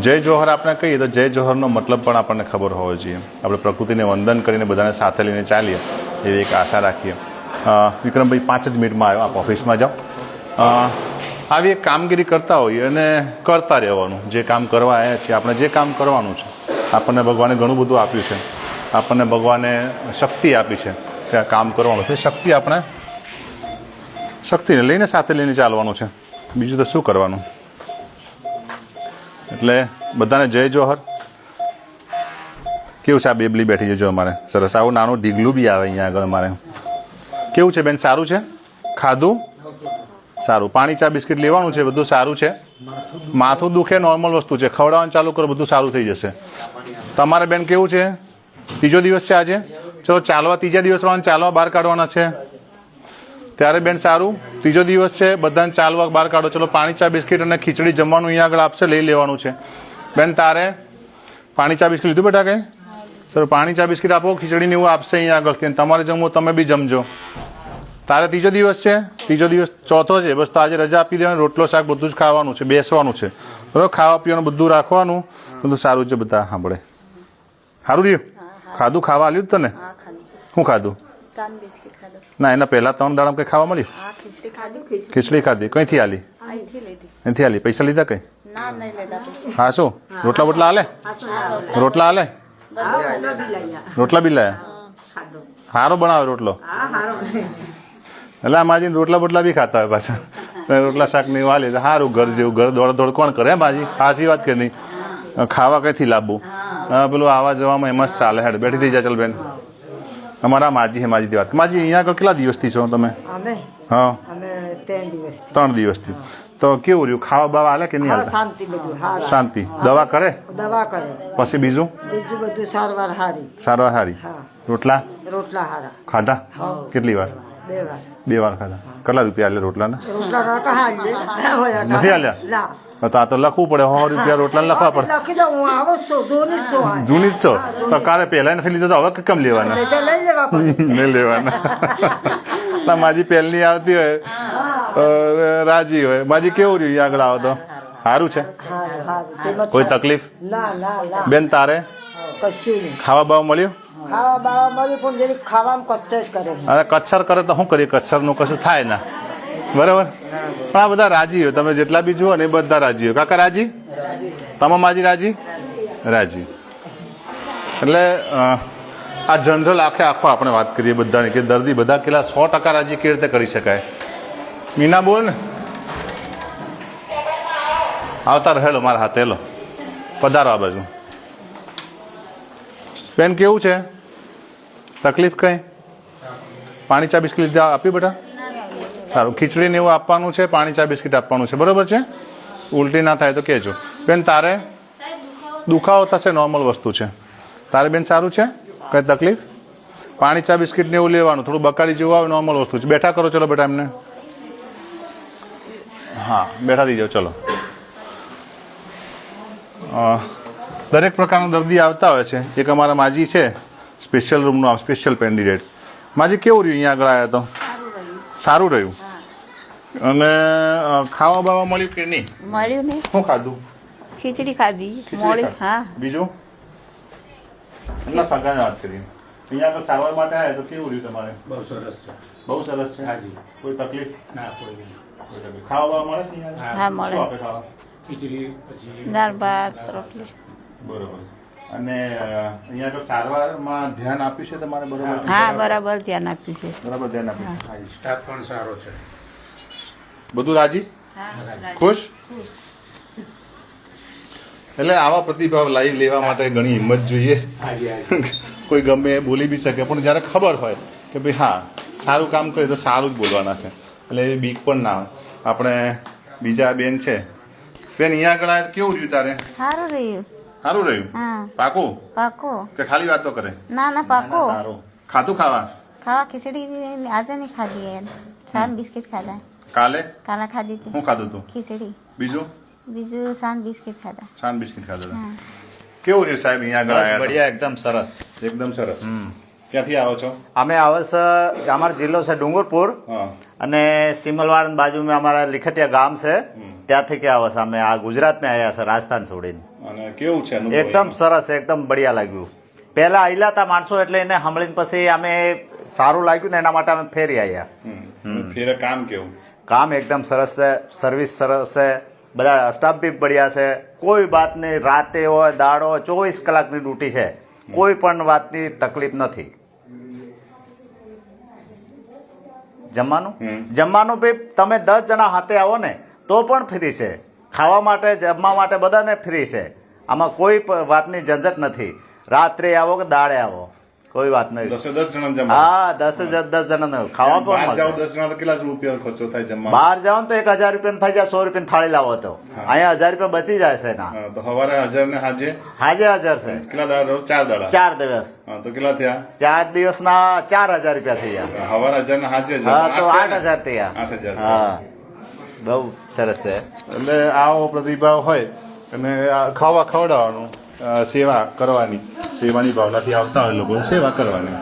જય જોહર આપણે કહીએ તો જય જોહરનો મતલબ પણ આપણને ખબર હોવો જોઈએ. આપણે પ્રકૃતિને વંદન કરીને બધાને સાથે લઈને ચાલીએ એવી એક આશા રાખીએ. વિક્રમભાઈ 5 જ મિનિટમાં આવ્યો, આપ ઓફિસમાં જાઓ. આવી એક કામગીરી કરતા હોઈએ અને કરતા રહેવાનું. જે કામ કરવા આવ્યા છીએ, આપણે જે કામ કરવાનું છે, આપણને ભગવાને ઘણું બધું આપ્યું છે. આપણને ભગવાને શક્તિ આપી છે કે આ કામ કરવાનું છે. શક્તિ આપણે શક્તિને લઈને સાથે લઈને ચાલવાનું છે, બીજું તો શું કરવાનું. એટલે બધાને જય જોહર. કેવું છે આ બેબલી બેઠી જજો અમારે, સરસ. આવું નાનું ઢીગલું બી આવે અહીંયા આગળ અમારે. કેવું છે બેન, સારું છે? ખાધું સારું? પાણી ચા બિસ્કિટ લેવાનું છે, બધું સારું છે? માથું દુખે નોર્મલ વસ્તુ છે, ખવડાવવાનું ચાલુ કરો, બધું સારું થઈ જશે. તમારે બેન કેવું છે? ત્રીજો દિવસ છે આજે, ચલો ચાલવા, ત્રીજા દિવસ વાળાને ચાલવા બહાર કાઢવાના છે. ત્યારે બેન સારું, ત્રીજો દિવસ છે, બધાને ચાલવા બહાર કાઢો. ચલો પાણી ચા બિસ્કિટ અને ખીચડી જમવાનું અહીંયા આગળ આપશે, લઈ લેવાનું છે. બેન તારે પાણી ચા બિસ્કિટ લીધું બેટા? કંઈ ચલો પાણી ચા બિસ્કિટ આપો, ખીચડીને એવું આપશે અહીંયા આગળથી. તમારે જમવું, તમે બી જમજો. તારે ત્રીજો દિવસ છે, ત્રીજો દિવસ ચોથો છે, બસ તો આજે રજા આપી દેવાની. રોટલો શાક બધું જ ખાવાનું છે, બેસવાનું છે, બરાબર? ખાવા પીવાનું બધું રાખવાનું, બધું સારું છે. બધા સાંભળે સારું રહ્યું? ખાધું, ખાવા આલ્યું તને? શું ખાધું? ના, એના પહેલા 3 દાડા કંઈ ખાવા મળ્યું? ખીચડી ખાધી. કઈથી આલી? અહીંથી આલી. પૈસા લીધા કઈ? હા, શું રોટલા બોટલા આલે? રોટલા આલે? રોટલા બી લાયા? સારો બનાવે રોટલો. એટલે આ માજી રોટલા બોટલા બી ખાતા હોય પાછા. રોટલા શાક ને વાલે સારું, ઘર જેવું. ઘર દોડ દોડ કોણ કરે માજી? સાચી વાત કે નહીં? ખાવા કઈથી લાવવું? પેલું આવા જવામાં એમાં જ ચાલે. હેડ બેઠી થઈ જાય. ચાલ બેન, અમારા માજી હે, માજીથી વાત. માજી અહીંયા આગળ કેટલા દિવસથી છો તમે? હા, 3 દિવસથી. તો કેવું રહ્યું? ખાવા બાવા હાલે કે નહીં હાલે? શાંતિ. દવા કરે? પછી બીજું બધું સારવાર હારી. સારવાર હારી. રોટલા ખાધા? કેટલી વાર? 2 વાર ખાધા. કેટલા રૂપિયા આલે રોટલાના? નથી આલ્યા? તો આ તો લખવું પડે. 100 રૂપિયા રોટલા લખવા પડે. જૂની જ છો તો કાલે પહેલા નથી લીધો તો હવે કેમ લેવાના? નહીં લેવાના. માજી પહેલની આવતી હોય રાજી હોય. માજી કેવું રહ્યું આગળ આવો તો? સારું છે? કોઈ તકલીફ? બેન તારે ખાવા બાવા મળ્યું? અરે કચ્છર કરે તો શું કરીએ? કચ્છરનું કશું થાય ના, બરાબર? પણ આ બધા રાજી હોય. તમે જેટલા બી જુઓ ને એ બધા રાજી હોય. કાકા રાજી? તમામ માજી રાજી? રાજી. એટલે આ જનરલ આખો આપણે વાત કરીએ બધાની કે દર્દી બધા કેટલા 100% રાજી કેવી રીતે કરી શકાય. મીના બોલ ને, આવતા રહેલો મારા હાથે. હેલો, પધારો આ બાજુ. બેન કેવું છે? તકલીફ કઈ? પાણી ચા બિસ્કિટ લીધા આપ્યું બેટા? સારું. ખીચડીને એવું આપવાનું છે, પાણી ચા બિસ્કિટ આપવાનું છે, બરાબર છે? ઉલટી ના થાય તો કહેજો. બેન તારે દુખાવો થશે, નોર્મલ વસ્તુ છે. તારે બેન સારું છે? કઈ તકલીફ? પાણી ચા બિસ્કિટ ને એવું લેવાનું, થોડું બકાડી જેવું આવે, નોર્મલ વસ્તુ છે. બેઠા કરો ચલો બેટા એમને. હા, બેઠા થઈ જાઓ. ચલો. દરેક પ્રકારના દર્દી આવતા હોય છે. એક અમારા માજી છે, સ્પેશિયલ રૂમનું સ્પેશિયલ કેન્ડિડેટ. માજી કેવું રહ્યું અહીંયા આગળ આવ્યા તો? સારું રહ્યું. અને ખાવા બાવા મળ્યું કે નહીં? મળ્યું નહીં. શું ખાધું? ખીચડી ખાધી ખીચડી મોડી ખાધી. હા બીજું એમના સગાની વાત કરી અહીંયા આગળ સારવાર માટે આવ્યા તો કેવું રહ્યું તમારે? બહુ સરસ છે. બહુ સરસ છે. હાજી. કોઈ તકલીફ? ના કોઈ નહીં. કોઈ તકલીફ. ખાવા મળે છે અહીંયા? હા મળે શું આપે ખાવા? ખીચડી પછી દાળ ભાત રોટલી બરોબર. અને અહીંયા આગળ સારવારમાં ધ્યાન આપ્યું છે તમારે? બરોબર. હા બરાબર ધ્યાન આપ્યું છે બરાબર ધ્યાન આપ્યું છે. સ્ટાફ પણ સારો છે. બધું રાજી? ખુશ? એટલે આવા પ્રતિભાવ લાઈવ લેવા માટે ઘણી હિંમત જોઈએ. કોઈ ગમે એ બોલી બી શકે, પણ જ્યારે ખબર હોય કે ભાઈ હા સારું કામ કરે તો સારું જ બોલવાના છે, એટલે એવી બીક પણ ના હોય. આપણે બીજા બેન છે. બેન અહીંયા આગળ આવ્યા તો કેવું રહ્યું તારે? સારું રહ્યું. સારું રહ્યું? હા પાકું પાકો. કે ખાલી વાતો કરે? ના ના પાકો. ખાતું ખાવા? ખાવા ખીચડી આજે નહીં ખાધી યાર. સાન બિસ્કિટ ખાધા. કાલે કાલા ખાધી હતી શું ખાધું તું? ખીચડી. બીજું? બીજું સાન બિસ્કિટ ખાધા. શાન બિસ્કિટ ખાધા હતા. કેવું રહ્યું સાહેબ અહીંયા આગળ આવ્યા? बढ़िया एकदम सरस એકદમ સરસ. ક્યાંથી આવો છો? અમે આવે છે અમારો જિલ્લો છે ડુંગરપુર હા. અને સિમલવાડ બાજુ में हमारा लिखतिया गांव છે ત્યાંથી કે આવે છે. અમે આ ગુજરાતમાં આવ્યા છે રાજસ્થાન છોડીને. અને કેવું છે અનુભવ? એકદમ સરસ એકદમ બઢિયા લાગ્યું. પહેલા આયલા હતા માણસો એટલે એને સાંભળીને પછી અમે સારું લાગ્યું ને એના માટે અમે ફેરી આવ્યા. ફેરે કામ કેવું? કામ એકદમ સરસ છે, સર્વિસ સરસ છે, બધા સ્ટાફ બી બઢિયા છે. કોઈ વાત નહીં, રાતે હોય દાડો હોય 24 કલાકની ડ્યુટી છે, કોઈ પણ વાતની તકલીફ નથી. જમવાનું બી તમે 10 જણા હાથે આવો ને તો પણ ફ્રી છે. ખાવા માટે જમવા માટે બધાને ફ્રી છે. આમાં કોઈ વાતની ઝંઝટ નથી. રાત્રે આવો કે દાડે આવો કોઈ વાત નહીં. 10 જણા જમવા? હા 10 જણા ખાવા પણ બહાર જાઓ મળશે. 10 જણા તો કેટલા રૂપિયા ખર્ચો થાય જમવા? બહાર જાઓ ને તો 1000 રૂપિયા થઈ જાય, 100 રૂપિયા થાળી લાવો તો અહીંયા 1000 રૂપિયા બચી જાય છે. ના તો સવારે 1000 ને હાજે હાજે 1000 છે. કેટલા દાડા? 4 દાડા. 4 દિવસ. હા તો કેટલા થયા? 4 દિવસના 4000 રૂપિયા થઈ ગયા. સવારે 1000 ને હાજે હા તો 8000 થયા. 8000. હા બહુ સરસ છે. એટલે આવો પ્રતિભાવ હોય અને આ ખાવા ખવડાવવાનું, સેવા કરવાની, સેવાની ભાવનાથી આવતા હોય લોકો સેવા કરવાની.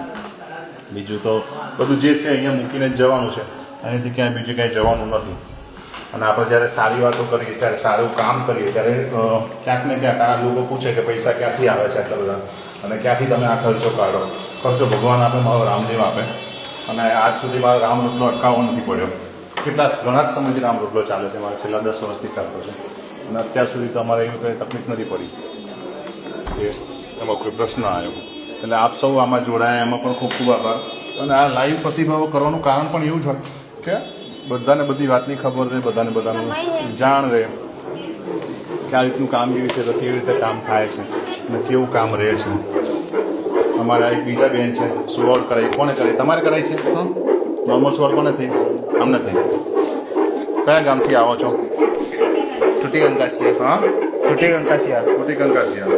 બીજું તો બધું જે છે અહીંયા મૂકીને જ જવાનું છે, અહીંથી ક્યાંય બીજું ક્યાંય જવાનું નથી. અને આપણે જ્યારે સારી વાતો કરીએ, ત્યારે સારું કામ કરીએ, ત્યારે ક્યાંક ને ક્યાંક આ લોકો પૂછે કે પૈસા ક્યાંથી આવે છે આટલા બધા, અને ક્યાંથી તમે આ ખર્ચો કાઢો? ખર્ચો ભગવાન આપે, મારો રામદેવ આપે. અને આજ સુધી મારો રામ રોટલો અટકાવવો નથી પડ્યો. ઘણા જ સમયથી રામ રોટલો ચાલે છે, મારે છેલ્લા 10 વર્ષથી ચાલતો છે, અને અત્યાર સુધી તો અમારે એવી કંઈ તકલીફ નથી પડી કે એમાં કોઈ પ્રશ્ન આવ્યો. એટલે આપ સૌ આમાં જોડાયા એમાં પણ ખૂબ ખૂબ આભાર. અને આ લાઈવ પ્રતિભાવો કરવાનું કારણ પણ એવું જ હોય કે બધાને બધી વાતની ખબર રહે, બધાનું જાણ રહે કે આ રીતનું કામગીરી છે તો કેવી રીતે કામ થાય છે અને કેવું કામ રહે છે. અમારા એક બીજા બેન છે, સુવડ કરાવી. કોને કરાવી? તમારે કરાવી છે? નોર્મલ સુવડ કોને થઈ? આમને થઈ. કયા ગામથી આવો છો? टूटी कंकासिया. હા टूटी कंकासिया. મોટી કંકાસિયા.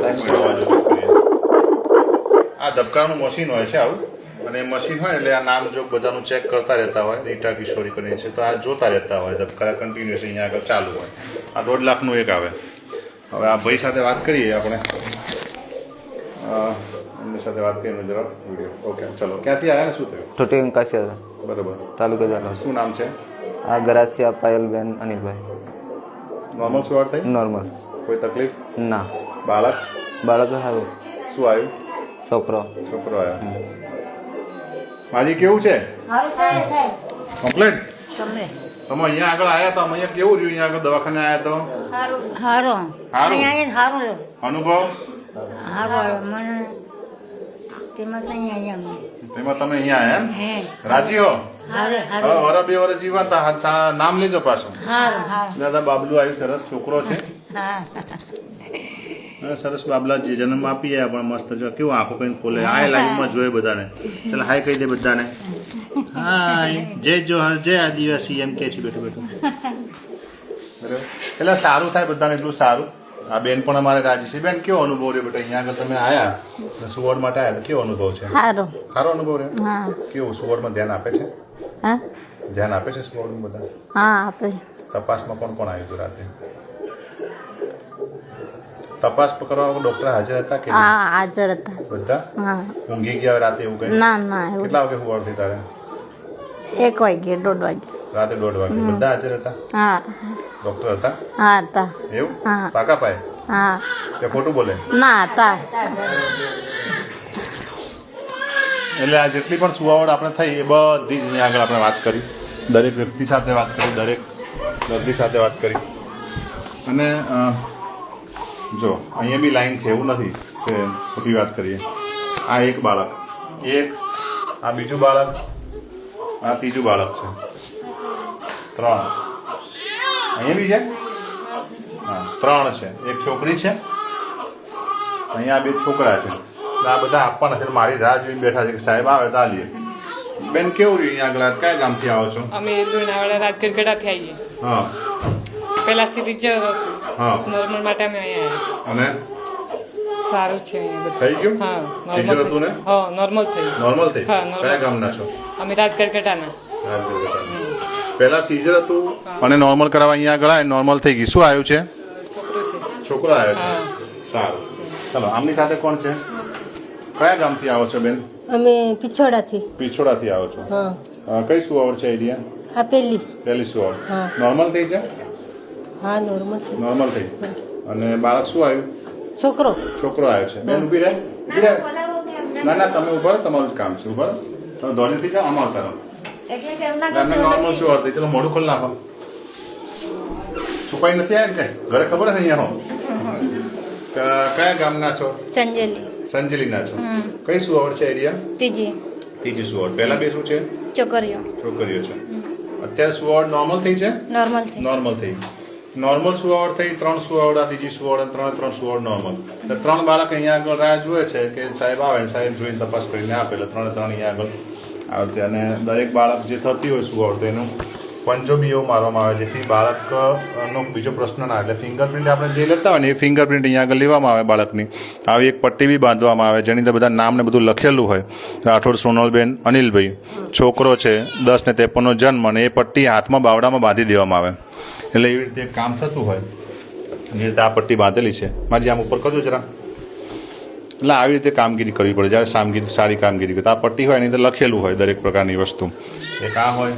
આ ધબકારનું મશીન હોય છે આવું, અને એ મશીન હોય એટલે આ નામ જો બધાનું ચેક કરતા રહેતા હોય. રીટા કિશોરી કરીને છે તો આ જોતા રહેતા હોય. ધબકારા કન્ટિન્યુઅસ અહીંયા આગળ ચાલુ હોય. આ 1.5 લાખનું એક આવે. હવે આ ભાઈ સાથે વાત કરીએ આપણે. એમની સાથે વાત કરીને જરા વિડીયો. ઓકે ચલો. ક્યાંથી આવ્યા ને શું થયું? टूटी कंकासिया બરાબર. तालुका जाना. શું નામ છે? आ गरासिया पायलबेन अनिलभाई. નોર્મલ સુવાડ થઈ? नॉर्मल. કોઈ તકલીફ? ના. બાળક? બાળક સારું. શું આવ્યું? છોકરો. છોકરો આવ્યો. માજી કેવું છે? કમ્પ્લીટ? તમે અહીંયા આગળ આવ્યા તો અહીંયા કેવું રહ્યું? અહીંયા આગળ દવાખાને આવ્યા તો સારું સારું? સારું અનુભવ? સારું મને તેમાં તો અહીંયા તેમાં તમે અહીંયા આવ્યા એમ? હે રાજી હો? સારું હવે વરસ 2 વર્ષ જીવતા નામ લેજો પાછું. સારું સારું દાદા બાબલું આવ્યું, સરસ છોકરો છે. હા સરસ બાબલા જે જન્મ આપી જાય પણ મસ્ત જો કેવું આંખો કઈ ખોલે. હાય લાઈવમાં જોઈએ બધાને. ચાલ હાય કહી દે બધાને. હાય જય જોહર, જય આદિવાસી એમ કે છે બેઠું બેઠું. બરાબર. એટલે સારું થાય બધાને, એટલું સારું. આ બેન પણ અમારે રાજી છે. બેન કેવો અનુભવ રહ્યો બેટા? અહીંયા આગળ તમે આવ્યા સુવડ માટે આવ્યા તો કેવો અનુભવ છે? સારો. સારો અનુભવ રહ્યો? હા. કેવું સુવડમાં ધ્યાન આપે છે? હા ધ્યાન આપે છે સુવડમાં બધા? હા આપણે તપાસમાં કોણ કોણ આવ્યું હતું રાતે? તપાસ કરવા ડોક્ટર હાજર હતા કે નહીં? હા હાજર હતા. બધા? હા ઊંઘી ગયા રાતે એવું કઈ? ના ના એવું કેટલા વાગે હુવાડતી તારે? 1 વાગે 1:30 વાગે. રાતે 1:30 વાગે બધા હાજર હતા? હા ડોક્ટર હતા હા હતા. એવું? હા. પાકા પાય? હા કે ખોટું બોલે? ના તા એટલે આ જેટલી પણ સુવાવડ આપણે થઈ એ બધી જ અહીંયા આગળ આપણે વાત કરી, દરેક વ્યક્તિ સાથે વાત કરી, દરેક દર્દી સાથે વાત કરી. અને જો અહીંયા બી લાઈન છે, એવું નથી કે ખોટી વાત કરીએ. આ એક બાળક, આ બીજું બાળક, આ ત્રીજું બાળક છે, 3 અહીંયા બી છે. હા 3 છે, એક છોકરી છે, અહીંયા 2 છોકરા છે. આ બધા આપવાના છે. મારી રાહ જોઈને બેઠા છે કે સાહેબ આવે તો આલીએ. બેન કેવું રહ્યું અહીંયા આગળ? કયા ગામથી આવો છો? અમે લુણાવાડા રાજગઢગઢાથી આવીએ. હા પેલા સિટીજર હતું, હા. નોર્મલ માટે અમે અહીંયા અને આવ્યા. સારું છે અહીંયા બધું. થઈ ગયું? હા સીઝર હતું ને? હા નોર્મલ થયું. નોર્મલ થઈ? હા, normal. કયા ગામના છો? અમે રાજગઢગઢાના. પહેલા સીઝર હતું અને નોર્મલ કરાવવા અહીંયા આગળ આવે, નોર્મલ થઈ ગઈ. શું આવ્યું છે? છોકરું છે. છોકરો આવ્યો છે. સારું. ચાલો આમની સાથે કોણ છે? કયા ગામથી આવો છો બેન? અમે પિછોડાથી. પીછોડાથી આવો છો. કઈ સુવાવડ છે આઈડિયા? આ પહેલી સુવાવડ. નોર્મલ થઈ છે? હા નોર્મલ નોર્મલ થઈ. અને બાળક શું આવ્યું? છોકરો આવ્યો છે. બેન ઊભી રહે, ઊભી રહે. ના ના તમે ઉભા રહો, તમારું જ કામ છે. ઉભા રહો, તમે દોડી થઈ જાઓ, આમાં આવતા રહો. નોર્મલ સુવાવડ થઈ. ચલો મોઢું ખોલી નાખો. છુપાઈ નથી આવ્યા ને કઈ? ઘરે ખબર હશે અહીંયા હો. કયા ગામના છો? સંજેલી સંજેલીના છો. કઈ સુવાવડ છે એરિયા? ત્રીજી સુવાવડ. પહેલા 2 શું છે? છોકરીઓ છે. અત્યારે સુવાવડ નોર્મલ થઈ છે? નોર્મલ થઈ. નોર્મલ સુવાવડ થઈ, 3 સુવાવડ, આ ત્રીજી સુવાવડ, 3 સુવાવડ નોર્મલ. એટલે 3 બાળક અહીંયા આગળ રાહ જુએ છે કે સાહેબ આવે, સાહેબ જોઈને તપાસ કરીને આપે. એટલે 3 અહીંયા આગળ આવે. અને દરેક બાળક જે થતી હોય સુવાવડ તો એનું પંજો બી એવું મારવામાં આવે જેથી બાળકનો બીજો પ્રશ્ન ના. એટલે ફિંગરપ્રિન્ટ આપણે જે લેતા હોય ને એ ફિંગરપ્રિન્ટ અહીંયા આગળ લેવામાં આવે બાળકની. આવી એક પટ્ટી બી બાંધવામાં આવે જેની અંદર બધા નામ ને બધું લખેલું હોય. રાઠોડ સોનલબેન અનિલભાઈ, છોકરો છે, 10/53 જન્મ, અને એ પટ્ટી હાથમાં બાવડામાં બાંધી દેવામાં આવે. એટલે એવી રીતે કામ થતું હોય. એ રીતે આ પટ્ટી બાંધેલી છે. માજી આમ ઉપર કરજો જરા. એટલે આવી રીતે કામગીરી કરવી પડે જ્યારે સારી કામગીરી કરતા. આ પટ્ટી હોય એની અંદર લખેલું હોય દરેક પ્રકારની વસ્તુ. એક આ હોય,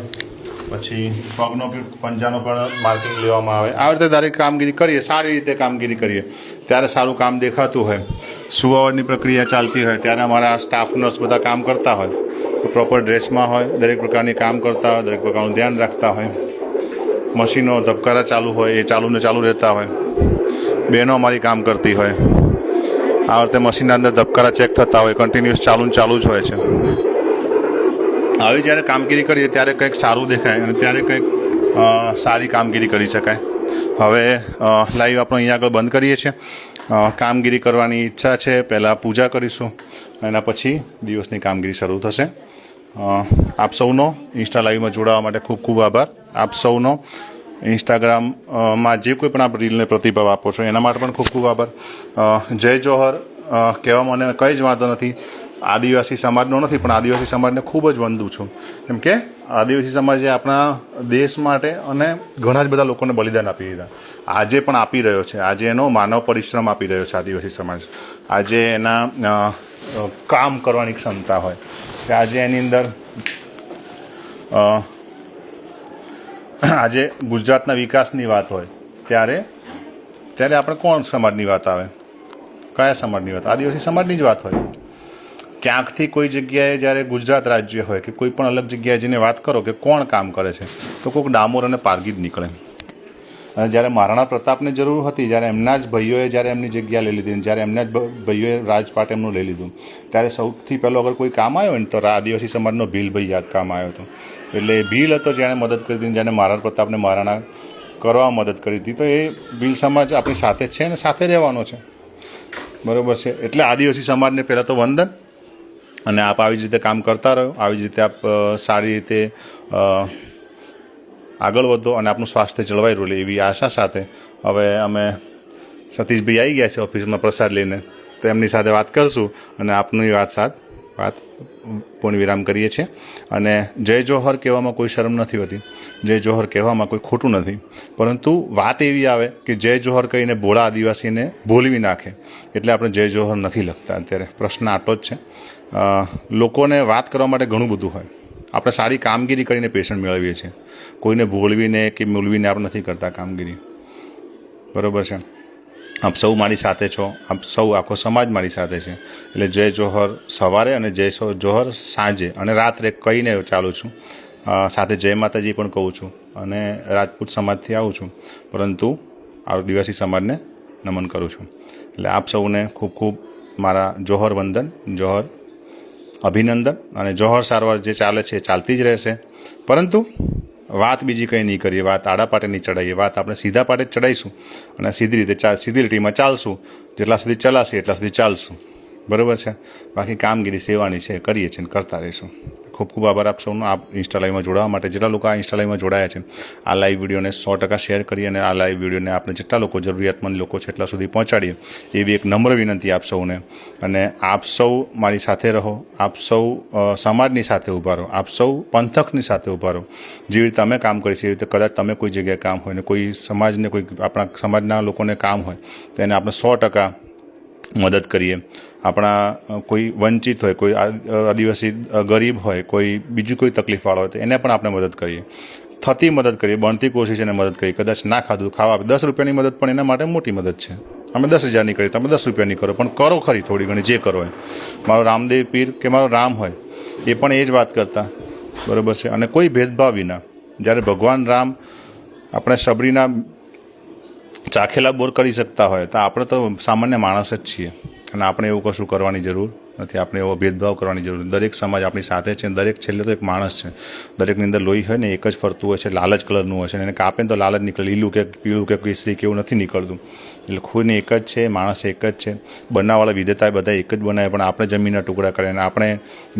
પછી પગનો પંજાનો પણ માર્કિંગ લેવામાં આવે. આવી રીતે દરેક કામગીરી કરીએ, સારી રીતે કામગીરી કરીએ ત્યારે સારું કામ દેખાતું હોય. સુવાવડની પ્રક્રિયા ચાલતી હોય ત્યારે અમારા સ્ટાફ નર્સ બધા કામ કરતા હોય, પ્રોપર ડ્રેસમાં હોય, દરેક પ્રકારની કામ કરતા હોય, દરેક પ્રકારનું ધ્યાન રાખતા હોય. મશીનો ધબકારા ચાલુ હોય એ ચાલુ રહેતા હોય. બહેનો અમારી કામ કરતી હોય. આ રીતે મશીનના અંદર ધબકારા ચેક થતા હોય, કન્ટિન્યુઅસ ચાલુ જ હોય છે. આવી જ્યારે કામગીરી કરીએ ત્યારે કંઈક સારું દેખાય અને ત્યારે કંઈક સારી કામગીરી કરી શકાય. હવે લાઈવ આપણે અહીંયા આગળ બંધ કરીએ છીએ. કામગીરી કરવાની ઈચ્છા છે. પહેલાં પૂજા કરીશું, એના પછી દિવસની કામગીરી શરૂ થશે. આપ સૌનો ઇન્સ્ટા લાઈવમાં જોડાવા માટે ખૂબ ખૂબ આભાર. આપ સૌનો ઇન્સ્ટાગ્રામમાં જે કોઈ પણ આપ રીલને પ્રતિભાવ આપો છો એના માટે પણ ખૂબ ખૂબ આભાર. જય જોહર કહેવામાં મને કંઈ જ વાંધો નથી. આદિવાસી સમાજનો નથી પણ આદિવાસી સમાજને ખૂબ જ વંદું છું. કેમ કે આદિવાસી સમાજે આપણા દેશ માટે અને ઘણા જ બધા લોકોને બલિદાન આપી દીધા. આજે પણ આપી રહ્યો છે. આજે એનો માનવ પરિશ્રમ આપી રહ્યો છે આદિવાસી સમાજ. આજે એના કામ કરવાની ક્ષમતા હોય કે આજે એની અંદર આજે ગુજરાતના વિકાસની વાત હોય ત્યારે આપણે કોણ સમાજની વાત આવે? કયા સમાજની વાત? આદિવાસી સમાજની જ વાત હોય. ક્યાંકથી કોઈ જગ્યાએ જ્યારે ગુજરાત રાજ્ય હોય કે કોઈ પણ અલગ જગ્યાએ જઈને વાત કરો કે કોણ કામ કરે છે તો કોઈક ડામોર અને પારગી જ નીકળે. અને જ્યારે મહારાણા પ્રતાપને જરૂર હતી, જ્યારે એમના જ ભાઈઓએ જ્યારે એમની જગ્યા લઈ લીધી, જ્યારે એમના જ ભાઈઓએ રાજપાટ એમનું લઈ લીધું, ત્યારે સૌથી પહેલો અગર કોઈ કામ આવ્યો ને તો આદિવાસી સમાજનો ભીલભાઈ યાદ કામ આવ્યો હતો. એટલે ભીલ હતો જેણે મદદ કરી હતી, જેણે મહારાણા પ્રતાપને મહારાણા કરવા મદદ કરી હતી. તો એ ભીલ સમાજ આપણી સાથે છે અને સાથે રહેવાનો છે. બરાબર છે. એટલે આદિવાસી સમાજને પહેલાં તો વંદન. અને આપ આવી જ રીતે કામ કરતા રહો, આવી જ રીતે આપ સારી રીતે આગળ વધો અને આપનું સ્વાસ્થ્ય જળવાઈ રહે એવી આશા સાથે હવે અમે સતીશભાઈ આવી ગયા છે ઓફિસમાં પ્રસાદ લઈને, તો એમની સાથે વાત કરશું અને આપની વાત પૂર્ણ વિરામ કરીએ છીએ. અને જય જોહર કહેવામાં કોઈ શરમ નથી હોતી, જય જોહર કહેવામાં કોઈ ખોટું નથી, પરંતુ વાત એવી આવે કે જય જોહર કહીને ભોળા આદિવાસીને ભૂલવી નાખે એટલે આપણે જય જોહર નથી લખતા. અત્યારે પ્રશ્ન આટલો જ છે. લોકોને વાત કરવા માટે ઘણું બધું હોય. આપણે સારી કામગીરી કરીને પેશન્ટ મેળવીએ છીએ, કોઈને ભૂલવીને કે મૂલવીને આપણે નથી કરતા કામગીરી. બરાબર છે. આપ સૌ મારી સાથે છો, આપ સૌ આખો સમાજ મારી સાથે છે. એટલે જય જોહર સવારે અને જય જોહર સાંજે અને રાત્રે કહીને ચાલું છું. સાથે જય માતાજી પણ કહું છું અને રાજપૂત સમાજથી આવું છું, પરંતુ આદિવાસી સમાજને નમન કરું છું. એટલે આપ સૌને ખૂબ ખૂબ મારા જોહર વંદન, જોહર અભિનંદન. અને જોહર સારવાર જે ચાલે છે એ ચાલતી જ રહેશે, પરંતુ વાત બીજી કંઈ નહીં કરીએ, વાત આડા પાટે નહીં ચડાવીએ, વાત આપણે સીધા પાટે જ ચડાવીશું અને સીધી રીતે સીધી લીટીમાં ચાલશું. જેટલા સુધી ચલાશે એટલા સુધી ચાલશું, બરાબર છે. બાકી કામગીરી સેવાની છે, કરીએ છીએ ને કરતા રહીશું. ખૂબ ખૂબ આભાર આપ સૌનો. આપ ઇન્સ્ટા લાઈવમાં જોડાવા માટે જેટલા લોકો આ ઇન્સ્ટા લાઈવમાં જોડાયા છે, આ લાઈવ વિડીયોને 100% શેર કરી અને આ લાઈવ વિડીયોને આપણે જેટલા લોકો જરૂરિયાતમંદ લોકો છે એટલા સુધી પહોંચાડીએ એવી એક નમ્ર વિનંતી આપ સૌને. અને આપ સૌ મારી સાથે રહો, આપ સૌ સમાજની સાથે ઊભા રહો, આપ સૌ પંથકની સાથે ઊભા રહો. જેવી રીતે અમે કામ કરીએ છીએ એવી રીતે કદાચ તમે કોઈ જગ્યાએ કામ હોય ને કોઈ સમાજને, કોઈ આપણા સમાજના લોકોને કામ હોય તો એને આપણે 100% મદદ કરીએ. આપણા કોઈ વંચિત હોય, કોઈ આદિવાસી ગરીબ હોય, કોઈ બીજું કોઈ તકલીફવાળો હોય તો એને પણ આપણે મદદ કરીએ, થતી મદદ કરીએ, બનતી કોશિશ એને મદદ કરીએ. કદાચ ના ખાધું ખાવા 10 રૂપિયાની મદદ પણ એના માટે મોટી મદદ છે. અમે 10,000ની કરીએ, તમે 10 રૂપિયાની કરો, પણ કરો ખરી થોડી ઘણી જે કરો હોય. મારો રામદેવ પીર કે મારો રામ હોય એ પણ એ જ વાત કરતા, બરાબર છે. અને કોઈ ભેદભાવ વિના. જ્યારે ભગવાન રામ આપણે સબરીના ચાખેલા બોર કરી શકતા હોય તો આપણે તો સામાન્ય માણસ જ છીએ અને આપણે એવું કશું કરવાની જરૂર નથી. આપણે એવો ભેદભાવ કરવાની જરૂર. દરેક સમાજ આપણી સાથે છે. દરેક છેલ્લે તો એક માણસ છે. દરેકની અંદર લોહી હોય ને એક જ ફરતું હોય છે, લાલ જ કલરનું હોય છે. એને કાપે તો લાલ જ નીકળે, લીલું કે પીળું કે કેસરી કે એવું નથી નીકળતું. એટલે ખૂન એક જ છે, માણસ એક જ છે. બનાવવાળા વિધેતા બધા એક જ બનાવે, પણ આપણે જમીનના ટુકડા કરીને આપણે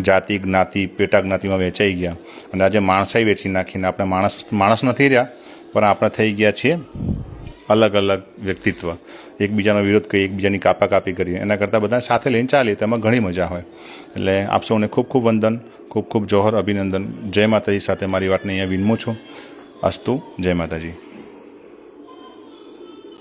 જાતિ, જ્ઞાતિ, પેટા જ્ઞાતિમાં વેચાઈ ગયા અને આજે માણસાઈ વેચી નાખીને આપણે માણસ નથી રહ્યા, પણ આપણે થઈ ગયા છીએ અલગ અલગ વ્યક્તિત્વ. એકબીજાનો વિરોધ કરીએ, એકબીજાની કાપાકાપી કરીએ, એના કરતાં બધા સાથે લઈને ચાલીએ તો એમાં ઘણી મજા હોય. એટલે આપ સૌને ખૂબ ખૂબ વંદન, ખૂબ ખૂબ જોહર, અભિનંદન. જય માતાજી સાથે મારી વાતને અહીંયા વિનમું છું. અસ્તુ. જય માતાજી.